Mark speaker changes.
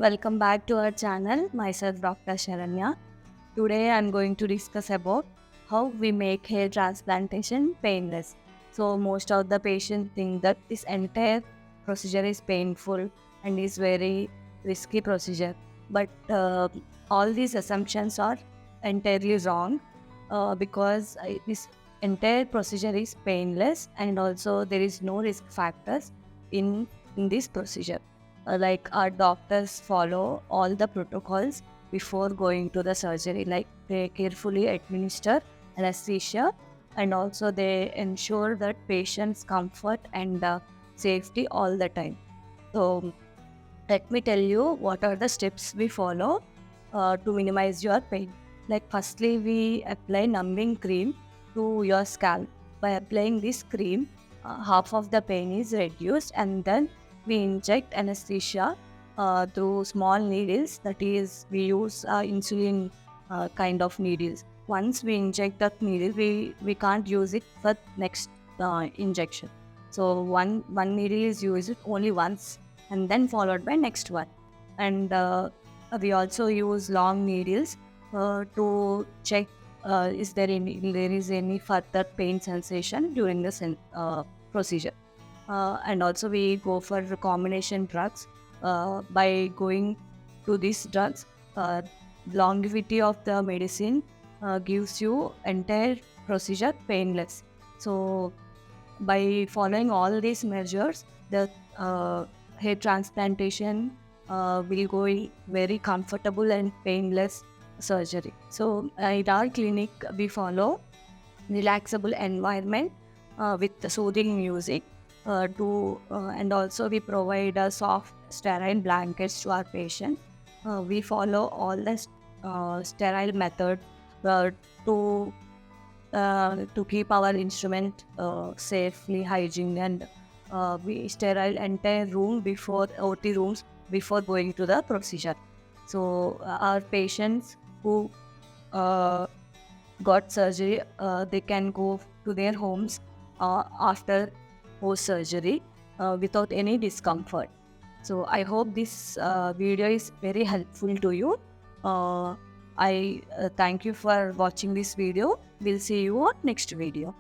Speaker 1: Welcome back to our channel. Myself Dr. Sharanya. Today I'm going to discuss about how we make hair transplantation painless. So most of the patients think that this entire procedure is painful and is very risky procedure. But all these assumptions are entirely wrong because this entire procedure is painless and also there is no risk factors in this procedure. Like our doctors follow all the protocols before going to the surgery, like they carefully administer anesthesia and also they ensure that patient's comfort and safety all the time. So let me tell you what are the steps we follow to minimize your pain. Like firstly, we apply numbing cream to your scalp. By applying this cream, half of the pain is reduced, and then we inject anesthesia through small needles. That is, we use insulin kind of needles. Once we inject that needle, we can't use it for next injection. So one needle is used only once and then followed by next one. And we also use long needles to check is there any further pain sensation during the procedure. And also we go for combination drugs. By going to these drugs, longevity of the medicine gives you entire procedure painless. So by following all these measures, the hair transplantation will go in very comfortable and painless surgery. So in our clinic, we follow relaxable environment with the soothing music and also we provide a soft sterile blankets to our patient. We follow all the sterile method uh, to to keep our instrument safely hygiene, and we sterile entire room before OT rooms before going to the procedure. So our patients who uh, got surgery, they can go to their homes after post surgery without any discomfort. So I hope this video is very helpful to you. Uh, I thank you for watching this video. We'll see you on next video.